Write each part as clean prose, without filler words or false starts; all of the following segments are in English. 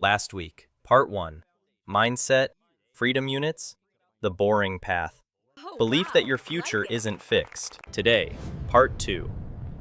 Last week, Part 1, Mindset, Freedom Units, The Boring Path. Belief that your future isn't fixed. Today, Part 2,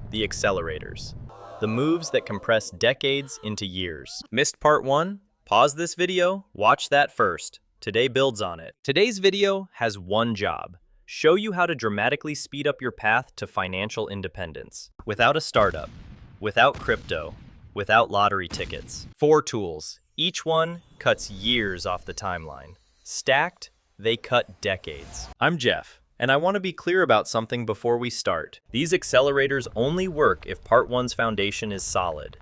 The Accelerators, the moves that compress decades into years. Missed Part 1? Pause this video, watch that first. Today builds on it. Today's video has one job: show you how to dramatically speed up your path to financial independence. Without a startup, without crypto, without lottery tickets. 4 tools. Each one cuts years off the timeline. Stacked, they cut decades. I'm Jeff, and I want to be clear about something before we start. These accelerators only work if Part 1's foundation is solid.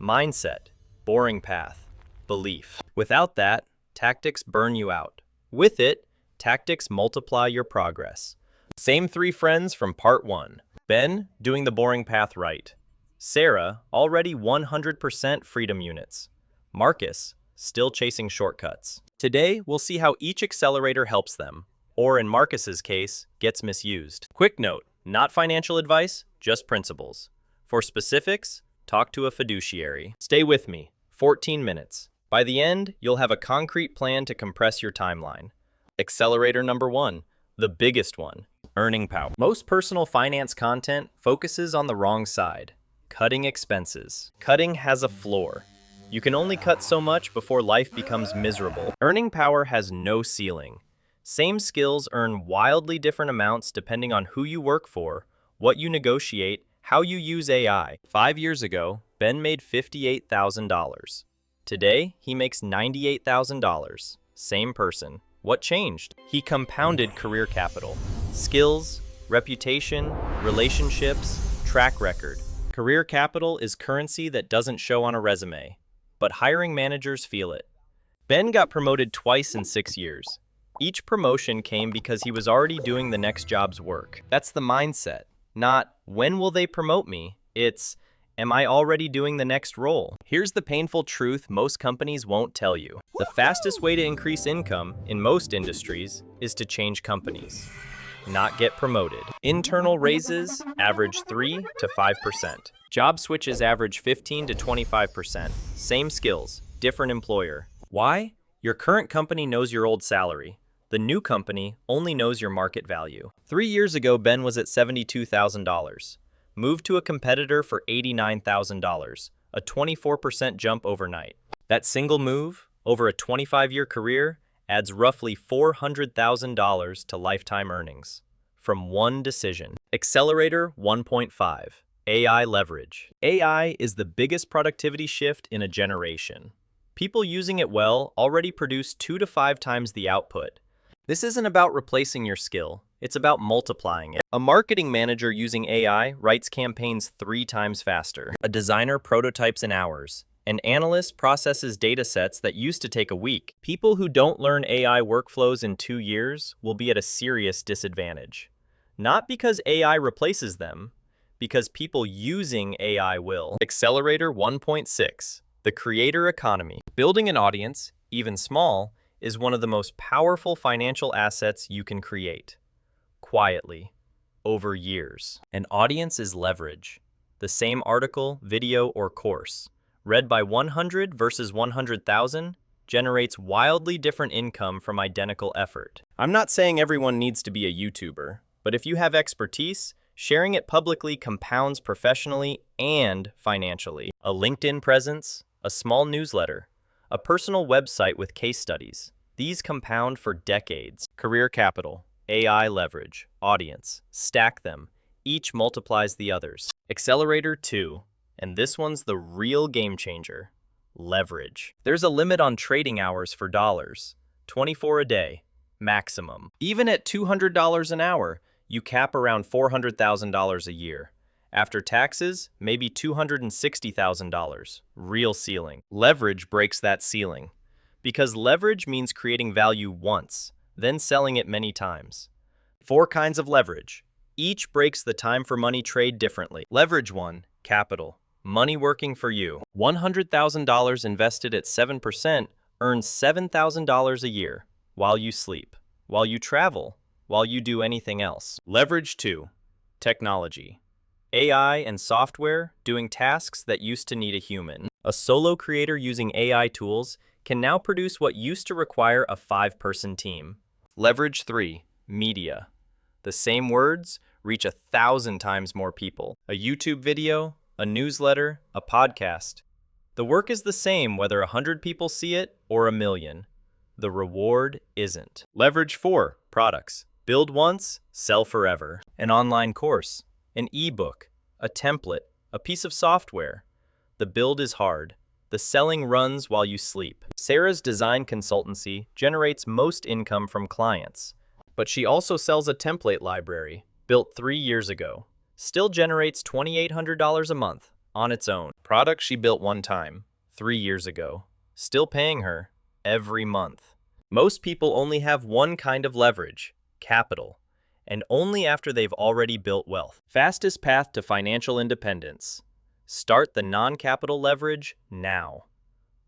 Mindset, boring path, belief. Without that, tactics burn you out. With it, tactics multiply your progress. Same 3 friends from Part 1. Ben, doing the boring path right. Sarah, already 100% freedom units. Marcus, still chasing shortcuts. Today, we'll see how each accelerator helps them, or in Marcus's case, gets misused. Quick note, not financial advice, just principles. For specifics, talk to a fiduciary. Stay with me, 14 minutes. By the end, you'll have a concrete plan to compress your timeline. Accelerator number 1, the biggest one, earning power. Most personal finance content focuses on the wrong side, cutting expenses. Cutting has a floor. You can only cut so much before life becomes miserable. Earning power has no ceiling. Same skills earn wildly different amounts depending on who you work for, what you negotiate, how you use AI. 5 years ago, Ben made $58,000. Today, he makes $98,000. Same person. What changed? He compounded career capital. Skills, reputation, relationships, track record. Career capital is currency that doesn't show on a resume, but hiring managers feel it. Ben got promoted twice in 6 years. Each promotion came because he was already doing the next job's work. That's the mindset. Not, when will they promote me? It's, am I already doing the next role? Here's the painful truth most companies won't tell you. The fastest way to increase income in most industries is to change companies, not get promoted. Internal raises average 3 to 5%. Job switches average 15 to 25%. Same skills, different employer. Why? Your current company knows your old salary. The new company only knows your market value. 3 years ago, Ben was at $72,000. Moved to a competitor for $89,000, a 24% jump overnight. That single move, over a 25-year career, adds roughly $400,000 to lifetime earnings from one decision. Accelerator 1.5. AI leverage. AI is the biggest productivity shift in a generation. People using it well already produce 2 to 5 times the output. This isn't about replacing your skill, it's about multiplying it. A marketing manager using AI writes campaigns 3 times faster. A designer prototypes in hours. An analyst processes data sets that used to take a week. People who don't learn AI workflows in 2 years will be at a serious disadvantage. Not because AI replaces them, because people using AI will. Accelerator 1.6, the creator economy. Building an audience, even small, is one of the most powerful financial assets you can create. Quietly, over years. An audience is leverage. The same article, video, or course, read by 100 versus 100,000, generates wildly different income from identical effort. I'm not saying everyone needs to be a YouTuber, but if you have expertise, sharing it publicly compounds professionally and financially. A LinkedIn presence, a small newsletter, a personal website with case studies. These compound for decades. Career capital, AI leverage, audience. Stack them. Each multiplies the others. Accelerator 2, and this one's the real game changer. Leverage. There's a limit on trading hours for dollars. 24 a day, maximum. Even at $200 an hour, you cap around $400,000 a year. After taxes, maybe $260,000. Real ceiling. Leverage breaks that ceiling. Because leverage means creating value once, then selling it many times. 4 kinds of leverage. Each breaks the time for money trade differently. Leverage 1, capital. Money working for you. $100,000 invested at 7% earns $7,000 a year while you sleep, while you travel, while you do anything else. Leverage 2, technology. AI and software doing tasks that used to need a human. A solo creator using AI tools can now produce what used to require a 5-person team. Leverage 3. Media. The same words reach 1,000 times more people. A YouTube video, a newsletter, a podcast. The work is the same whether 100 people see it or 1,000,000. The reward isn't. Leverage 4. Products. Build once, sell forever. An online course, an ebook, a template, a piece of software. The build is hard. The selling runs while you sleep. Sarah's design consultancy generates most income from clients, but she also sells a template library built 3 years ago. Still generates $2,800 a month on its own. Product she built one time, 3 years ago. Still paying her every month. Most people only have one kind of leverage, capital, and only after they've already built wealth. Fastest path to financial independence. Start the non-capital leverage now,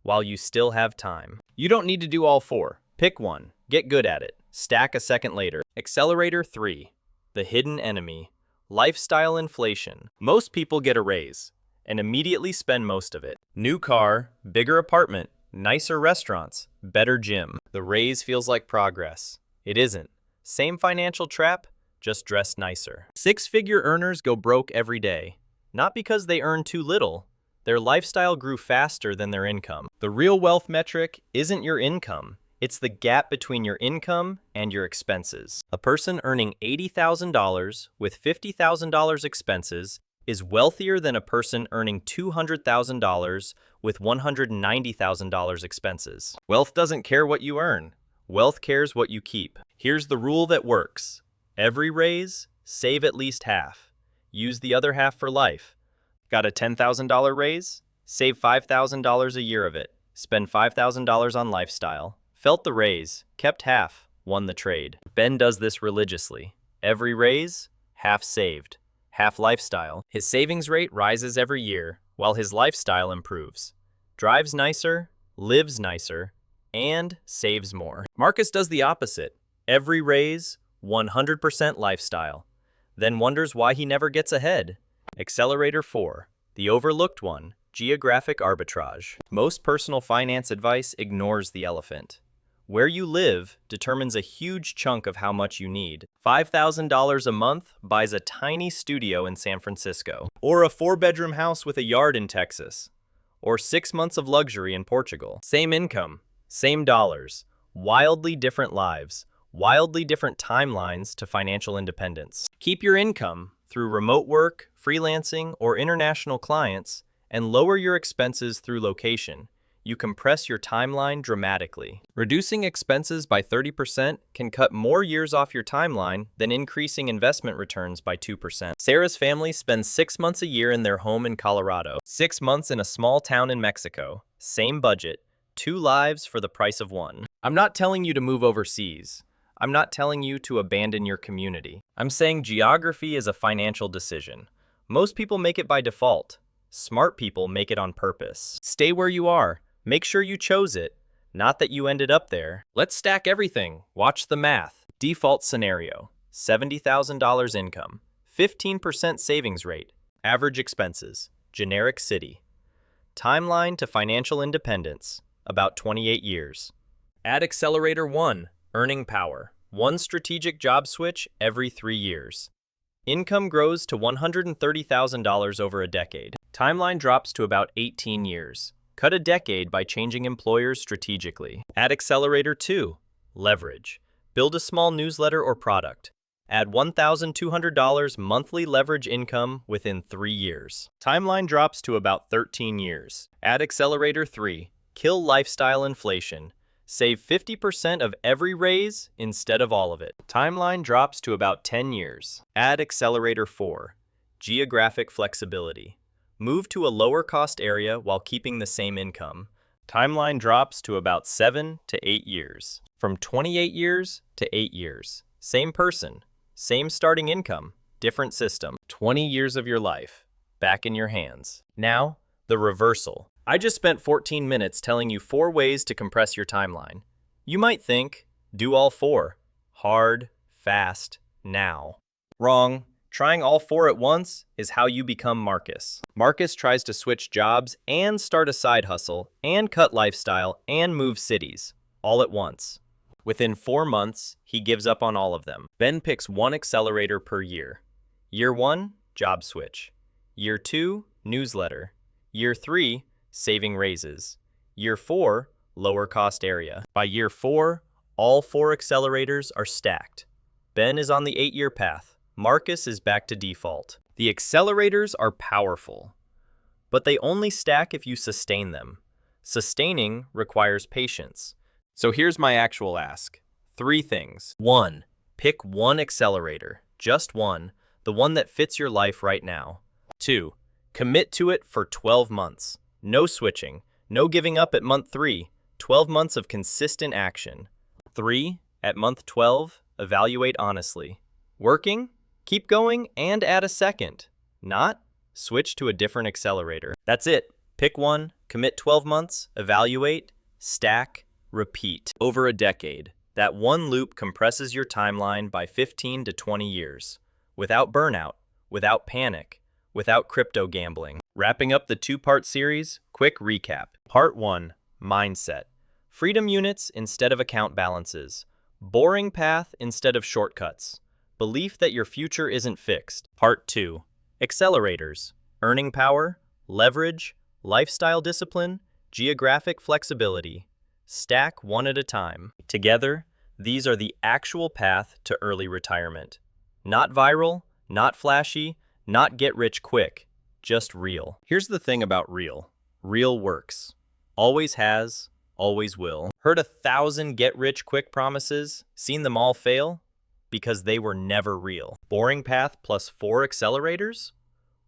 while you still have time. You don't need to do all 4. Pick one, get good at it, stack a second later. Accelerator 3, the hidden enemy, lifestyle inflation. Most people get a raise and immediately spend most of it. New car, bigger apartment, nicer restaurants, better gym. The raise feels like progress. It isn't. Same financial trap, just dressed nicer. 6-figure earners go broke every day. Not because they earn too little. Their lifestyle grew faster than their income. The real wealth metric isn't your income. It's the gap between your income and your expenses. A person earning $80,000 with $50,000 expenses is wealthier than a person earning $200,000 with $190,000 expenses. Wealth doesn't care what you earn. Wealth cares what you keep. Here's the rule that works. Every raise, save at least half. Use the other half for life. Got a $10,000 raise? Save $5,000 a year of it. Spend $5,000 on lifestyle. Felt the raise, kept half, won the trade. Ben does this religiously. Every raise, half saved, half lifestyle. His savings rate rises every year, while his lifestyle improves. Drives nicer, lives nicer, and saves more. Marcus does the opposite. Every raise, 100% lifestyle. Then wonders why he never gets ahead. Accelerator 4, the overlooked one, geographic arbitrage. Most personal finance advice ignores the elephant. Where you live determines a huge chunk of how much you need. $5,000 a month buys a tiny studio in San Francisco, or a 4-bedroom house with a yard in Texas, or 6 months of luxury in Portugal. Same income, same dollars, wildly different lives, wildly different timelines to financial independence. Keep your income through remote work, freelancing, or international clients, and lower your expenses through location. You compress your timeline dramatically. Reducing expenses by 30% can cut more years off your timeline than increasing investment returns by 2%. Sarah's family spends 6 months a year in their home in Colorado, 6 months in a small town in Mexico. Same budget, 2 lives for the price of 1. I'm not telling you to move overseas. I'm not telling you to abandon your community. I'm saying geography is a financial decision. Most people make it by default. Smart people make it on purpose. Stay where you are. Make sure you chose it, not that you ended up there. Let's stack everything. Watch the math. Default scenario, $70,000 income, 15% savings rate, average expenses, generic city. Timeline to financial independence, about 28 years. Add Accelerator 1, earning power, 1 strategic job switch every 3 years. Income grows to $130,000 over a decade. Timeline drops to about 18 years. Cut a decade by changing employers strategically. Add Accelerator 2, leverage. Build a small newsletter or product. Add $1,200 monthly leverage income within 3 years. Timeline drops to about 13 years. Add Accelerator 3, kill lifestyle inflation. Save 50% of every raise instead of all of it. Timeline drops to about 10 years. Add Accelerator 4, geographic flexibility. Move to a lower-cost area while keeping the same income. Timeline drops to about 7 to 8 years. From 28 years to 8 years. Same person, same starting income, different system. 20 years of your life, back in your hands. Now, the reversal. I just spent 14 minutes telling you 4 ways to compress your timeline. You might think, do all 4. Hard, fast, now. Wrong. Trying all four at once is how you become Marcus. Marcus tries to switch jobs and start a side hustle and cut lifestyle and move cities, all at once. Within 4 months, he gives up on all of them. Ben picks one accelerator per year. Year 1, job switch. Year 2, newsletter. Year 3, saving raises. Year 4, lower cost area. By year 4, all 4 accelerators are stacked. Ben is on the 8-year path. Marcus is back to default. The accelerators are powerful, but they only stack if you sustain them. Sustaining requires patience. So here's my actual ask. 3 things. 1. Pick one accelerator, just one, the one that fits your life right now. 2. Commit to it for 12 months. No switching, no giving up at month 3. 12 months of consistent action. 3. At month 12, evaluate honestly. Working? Keep going and add a second. Not? Switch to a different accelerator. That's it. Pick one, commit 12 months, evaluate, stack, repeat. Over a decade, that one loop compresses your timeline by 15 to 20 years. Without burnout, without panic, without crypto gambling. Wrapping up the 2-part series, quick recap. Part 1, mindset. Freedom units instead of account balances. Boring path instead of shortcuts. Belief that your future isn't fixed. Part 2, accelerators. Earning power, leverage, lifestyle discipline, geographic flexibility. Stack one at a time. Together, these are the actual path to early retirement. Not viral, not flashy, not get rich quick, just real. Here's the thing about real. Real works. Always has, always will. Heard 1,000 get rich quick promises, seen them all fail? Because they were never real. Boring path plus 4 accelerators?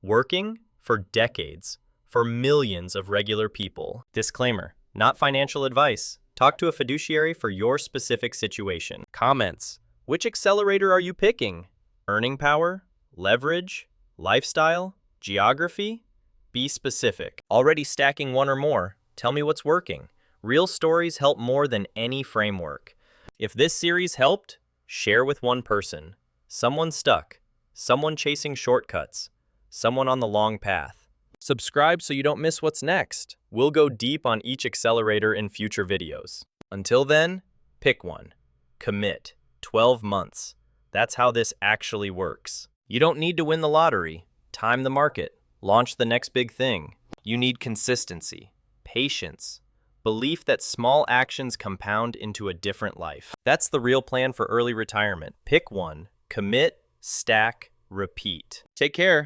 Working for decades, for millions of regular people. Disclaimer. Not financial advice. Talk to a fiduciary for your specific situation. Comments. Which accelerator are you picking? Earning power? Leverage? Lifestyle? Geography? Be specific. Already stacking one or more? Tell me what's working. Real stories help more than any framework. If this series helped, share with one person. Someone stuck. Someone chasing shortcuts. Someone on the long path. Subscribe so you don't miss what's next. We'll go deep on each accelerator in future videos. Until then, pick one. Commit. 12 months. That's how this actually works. You don't need to win the lottery. Time the market. Launch the next big thing. You need consistency, patience, belief that small actions compound into a different life. That's the real plan for early retirement. Pick one. Commit, stack, repeat. Take care.